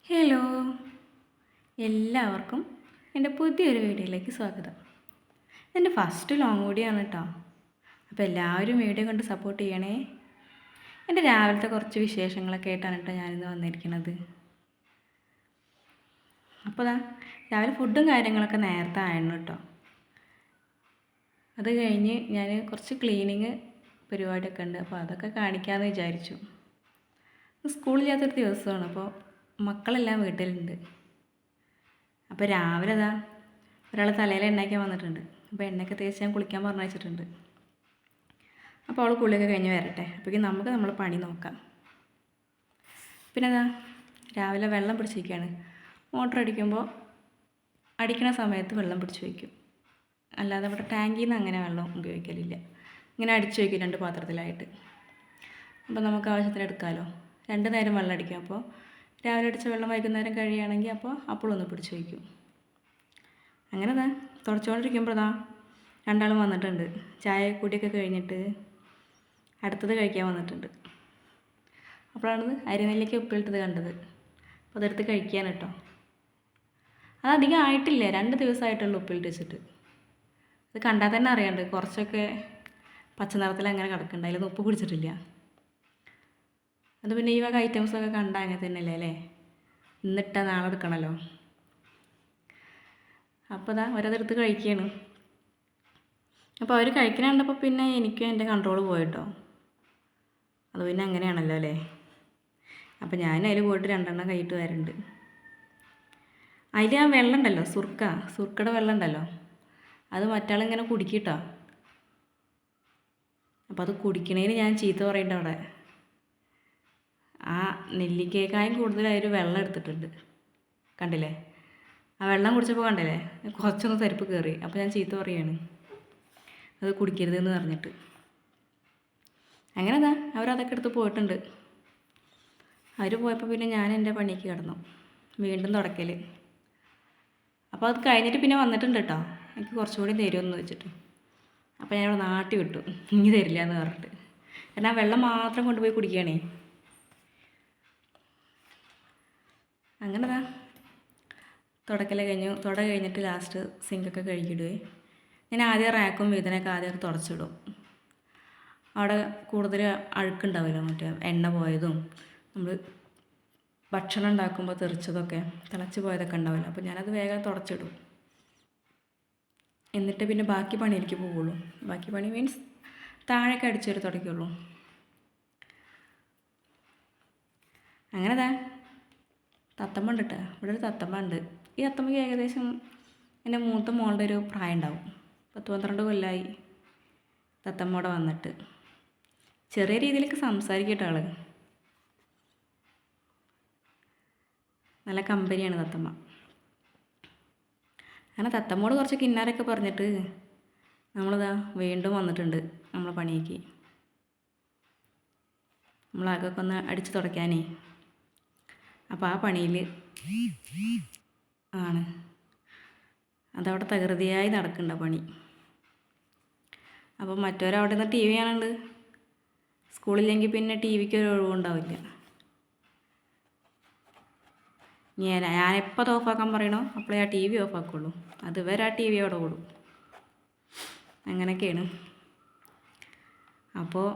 Hello, എല്ലാവർക്കും എൻ്റെ പുതിയൊരു വീഡിയോയിലേക്ക് സ്വാഗതം. ഇതെൻ്റെ ഫസ്റ്റ് ലോങ് വീഡിയോ ആണ് കേട്ടോ. അപ്പോൾ എല്ലാവരും വീഡിയോ കണ്ട് സപ്പോർട്ട് ചെയ്യണേ. എൻ്റെ രാവിലത്തെ കുറച്ച് വിശേഷങ്ങളൊക്കെ ആയിട്ടാണ് കേട്ടോ ഞാനിന്ന് വന്നിരിക്കുന്നത്. അപ്പോൾ രാവിലെ ഫുഡും കാര്യങ്ങളൊക്കെ നേരത്തെ ആയിരുന്നു കേട്ടോ. അത് കഴിഞ്ഞ് ഞാൻ കുറച്ച് ക്ലീനിങ് പരിപാടിയൊക്കെ ഉണ്ട്, അപ്പോൾ അതൊക്കെ കാണിക്കാമെന്ന് വിചാരിച്ചു. സ്കൂളില്ലാത്തൊരു ദിവസമാണ്, അപ്പോൾ മക്കളെല്ലാം വീട്ടിലുണ്ട്. അപ്പോൾ രാവിലെ ഒരാൾ തലയിൽ എണ്ണയ്ക്കാൻ വന്നിട്ടുണ്ട്. അപ്പോൾ എണ്ണയൊക്കെ തേച്ച് ഞാൻ കുളിക്കാൻ പറഞ്ഞു വെച്ചിട്ടുണ്ട്. അപ്പോൾ അവൾ കുളിയൊക്കെ കഴിഞ്ഞ് വരട്ടെ, അപ്പോഴേക്കും നമുക്ക് നമ്മളെ പണി നോക്കാം. പിന്നെ രാവിലെ വെള്ളം പിടിച്ച് വയ്ക്കുകയാണ്. മോട്ടർ അടിക്കുമ്പോൾ അടിക്കണ സമയത്ത് വെള്ളം പിടിച്ച് വയ്ക്കും, അല്ലാതെ ഇവിടെ ടാങ്കിൽ നിന്ന് അങ്ങനെ വെള്ളം ഉപയോഗിക്കലില്ല. ഇങ്ങനെ അടിച്ച് വയ്ക്കും 2 പാത്രത്തിലായിട്ട്. അപ്പോൾ നമുക്ക് ആവശ്യത്തിന് എടുക്കാമല്ലോ. 2 നേരം വെള്ളം അടിക്കും. അപ്പോൾ രാവിലെ അടിച്ച വെള്ളം വൈകുന്നേരം കഴിയുകയാണെങ്കിൽ അപ്പോഴൊന്ന് പിടിച്ച് വയ്ക്കും. അങ്ങനെ തുടച്ചുകൊണ്ടിരിക്കുമ്പോൾ രണ്ടാളും വന്നിട്ടുണ്ട്. ചായ കൂടിയൊക്കെ കഴിഞ്ഞിട്ട് അടുത്തത് കഴിക്കാൻ വന്നിട്ടുണ്ട്. അപ്പോഴാണ് അരിനെല്ലിക്ക ഉപ്പിലിട്ടത് കണ്ടത്. അപ്പോൾ അതെടുത്ത് കഴിക്കാൻ കേട്ടോ. അതധികം ആയിട്ടില്ല, 2 ദിവസമായിട്ടുള്ളൂ ഉപ്പിലിട്ട് വെച്ചിട്ട്. അത് കണ്ടാൽ തന്നെ അറിയാണ്ട് കുറച്ചൊക്കെ പച്ച നിറത്തിൽ അങ്ങനെ കിടക്കുന്നുണ്ട്, അതിലൊന്നും ഉപ്പ് പിടിച്ചിട്ടില്ല. അത് പിന്നെ ഈ വക ഐറ്റംസൊക്കെ കണ്ടാൽ അങ്ങനെ തന്നെയല്ലേ അല്ലേ, ഇന്നിട്ടാൽ നാളെ എടുക്കണമല്ലോ. അപ്പോൾ ഒരതെടുത്ത് കഴിക്കുകയാണ്. അപ്പോൾ അവർ കഴിക്കണ കണ്ടപ്പോൾ പിന്നെ എനിക്കും എൻ്റെ കൺട്രോൾ പോയിട്ടോ. അത് പിന്നെ അങ്ങനെയാണല്ലോ അല്ലേ. അപ്പോൾ ഞാൻ അതിൽ പോയിട്ട് 2 എണ്ണം കൈയിട്ട് വരുന്നുണ്ട്. അതിൽ ആ വെള്ളം ഉണ്ടല്ലോ, സുർക്കയുടെ വെള്ളം ഉണ്ടല്ലോ, അത് മറ്റാളിങ്ങനെ കുടിക്കിട്ടോ. അപ്പോൾ അത് കുടിക്കണേന് ഞാൻ ചീത്ത പറയണ്ട. അവിടെ ആ നെല്ലിക്കയേക്കാളും കൂടുതൽ അതിൽ വെള്ളം എടുത്തിട്ടുണ്ട്, കണ്ടില്ലേ? ആ വെള്ളം കുടിച്ചപ്പോൾ കണ്ടില്ലേ, കുറച്ചൊന്ന് തരിപ്പ് കയറി. അപ്പോൾ ഞാൻ ചീത്ത പറയുകയാണ്, അത് കുടിക്കരുതെന്ന് പറഞ്ഞിട്ട്. അങ്ങനെ അവരതൊക്കെ എടുത്ത് പോയിട്ടുണ്ട്. അവർ പോയപ്പോൾ പിന്നെ ഞാൻ എൻ്റെ പണിക്ക് കിടന്നു, വീണ്ടും തുടക്കൽ. അപ്പോൾ അത് കഴിഞ്ഞിട്ട് പിന്നെ വന്നിട്ടുണ്ട് കേട്ടോ, എനിക്ക് കുറച്ചുകൂടി തരുമെന്ന് വെച്ചിട്ട്. അപ്പോൾ ഞാൻ ഇവിടെ നാട്ടി വിട്ടു, ഇനി തരില്ല എന്ന് പറഞ്ഞിട്ട്. കാരണം ആ വെള്ളം മാത്രം കൊണ്ടുപോയി കുടിക്കുകയാണേ. അങ്ങനെ തുടക്കൽ കഴിഞ്ഞിട്ട് ലാസ്റ്റ് സിങ്കൊക്കെ കഴുകിയിടുവേ. ഞാൻ ആദ്യം റാക്കും വീതനൊക്കെ ആദ്യം തുടച്ചിടും. അവിടെ കൂടുതൽ അഴുക്കുണ്ടാവില്ല, മറ്റേ എണ്ണ പോയതും നമ്മൾ ഭക്ഷണം ഉണ്ടാക്കുമ്പോൾ തെറിച്ചതൊക്കെ തിളച്ച് പോയതൊക്കെ ഉണ്ടാവില്ല. അപ്പോൾ ഞാനത് വേഗം തുടച്ചിടും. എന്നിട്ട് പിന്നെ ബാക്കി പണിയിലേക്ക് പോവുള്ളൂ. ബാക്കി പണി മീൻസ് താഴേക്ക് അടിച്ചൊരു തുടയ്ക്കുള്ളൂ. അങ്ങനെ തത്തമ്മ ഉണ്ട് കേട്ടോ. ഇവിടെ ഒരു തത്തമ്മ ഉണ്ട്. ഈ തത്തമ്മയ്ക്ക് ഏകദേശം എൻ്റെ മൂത്ത മോളുടെ ഒരു പ്രായം ഉണ്ടാവും. 10-12 കൊല്ലമായി തത്തമ്മ ഇവിടെ വന്നിട്ട്. ചെറിയ രീതിയിലൊക്കെ സംസാരിക്കട്ടെ ആൾ. നല്ല കമ്പനിയാണ് തത്തമ്മ. അങ്ങനെ തത്തമ്മോട് കുറച്ച് കിന്നാരൊക്കെ പറഞ്ഞിട്ട് വീണ്ടും വന്നിട്ടുണ്ട് നമ്മളെ പണിയേക്ക്. നമ്മളാകൊക്കെ ഒന്ന് അടിച്ച് തുടയ്ക്കാനേ. അപ്പോൾ ആ പണിയിൽ ആണ് അതവിടെ തകൃതിയായി നടക്കേണ്ട പണി. അപ്പോൾ മറ്റവരവിടെ നിന്ന് TV കാണുന്നുണ്ട്. സ്കൂളില്ലെങ്കിൽ പിന്നെ TVക്ക് ഒരു ഒഴിവുണ്ടാവില്ല. ഞാനെപ്പോൾ അത് ഓഫാക്കാൻ പറയണോ അപ്പോഴേ ആ TV ഓഫാക്കുള്ളൂ. അതുവരെ ആ TV അവിടെ ഓടും. അങ്ങനെയൊക്കെയാണ്. അപ്പോൾ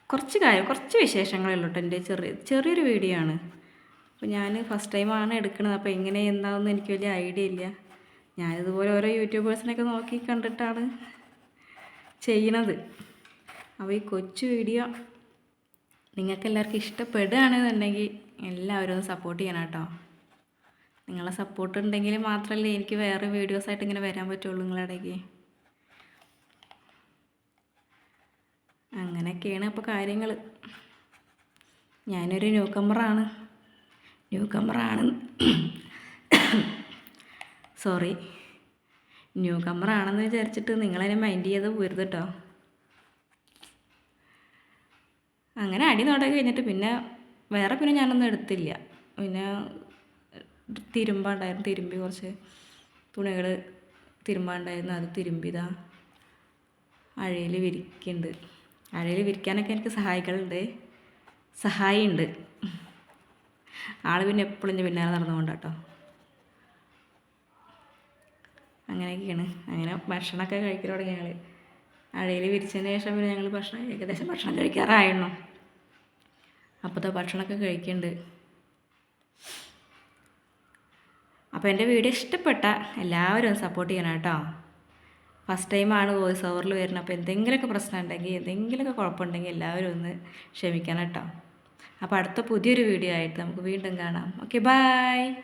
കുറച്ച് വിശേഷങ്ങളേ ഉള്ളൂ കേട്ടോ. എൻ്റെ ചെറിയൊരു വീഡിയോ ആണ്. അപ്പോൾ ഞാൻ ഫസ്റ്റ് ടൈമാണ് എടുക്കുന്നത്. അപ്പോൾ എങ്ങനെ എന്താണെന്ന് എനിക്ക് വലിയ ഐഡിയ ഇല്ല. ഞാനിതുപോലെ ഓരോ യൂട്യൂബേഴ്സിനൊക്കെ നോക്കി കണ്ടിട്ടാണ് ചെയ്യണത്. അപ്പോൾ ഈ കൊച്ചു വീഡിയോ നിങ്ങൾക്ക് എല്ലാവർക്കും ഇഷ്ടപ്പെടുകയാണെന്നുണ്ടെങ്കിൽ എല്ലാവരും ഒന്ന് സപ്പോർട്ട് ചെയ്യണം കേട്ടോ. നിങ്ങളെ സപ്പോർട്ട് ഉണ്ടെങ്കിൽ മാത്രമല്ലേ എനിക്ക് വേറെ വീഡിയോസായിട്ട് ഇങ്ങനെ വരാൻ പറ്റുള്ളൂ നിങ്ങളുടെ ഇടയ്ക്ക്. അങ്ങനെയൊക്കെയാണ് അപ്പോൾ കാര്യങ്ങൾ. ഞാനൊരു ന്യൂ കമ്മറാണ് ന്യൂ കമ്മറാണെന്ന് വിചാരിച്ചിട്ട് നിങ്ങളതിനെ മൈൻഡ് ചെയ്ത് പോരുത് കേട്ടോ. അങ്ങനെ അടി തുടങ്ങി കഴിഞ്ഞിട്ട് പിന്നെ ഞാനൊന്നും എടുത്തില്ല. പിന്നെ തിരുമ്പി കുറച്ച് തുണികൾ തിരുമ്പാണ്ടായിരുന്നു. അത് തിരുമ്പിതാ അഴയിൽ വിരിക്കുന്നുണ്ട്. അഴയിൽ വിരിക്കാനൊക്കെ എനിക്ക് സഹായിയുണ്ട്. ആൾ പിന്നെ എപ്പോഴും ഞാൻ പിന്നാലെ നടന്നുകൊണ്ട് കേട്ടോ. അങ്ങനെയൊക്കെയാണ്. അങ്ങനെ ഭക്ഷണമൊക്കെ കഴിക്കാൻ തുടങ്ങി ഞങ്ങൾ. അഴയിൽ വിരിച്ചതിന് ശേഷം പിന്നെ ഞങ്ങൾ ഏകദേശം ഭക്ഷണം കഴിക്കാറായിരുന്നു. അപ്പോഴത്തെ ഭക്ഷണമൊക്കെ കഴിക്കുന്നുണ്ട്. അപ്പോൾ എൻ്റെ വീഡിയോ ഇഷ്ടപ്പെട്ട എല്ലാവരും ഒന്ന് സപ്പോർട്ട് ചെയ്യണം കേട്ടോ. ഫസ്റ്റ് ടൈമാണ് വോയിസ് ഓവറിൽ വരുന്നത്. അപ്പോൾ എന്തെങ്കിലുമൊക്കെ പ്രശ്നം ഉണ്ടെങ്കിൽ എന്തെങ്കിലുമൊക്കെ കുഴപ്പമുണ്ടെങ്കിൽ എല്ലാവരും ഒന്ന് ക്ഷമിക്കണം കേട്ടോ. അപ്പോൾ അടുത്ത പുതിയൊരു വീഡിയോ ആയിട്ട് നമുക്ക് വീണ്ടും കാണാം. Okay, by.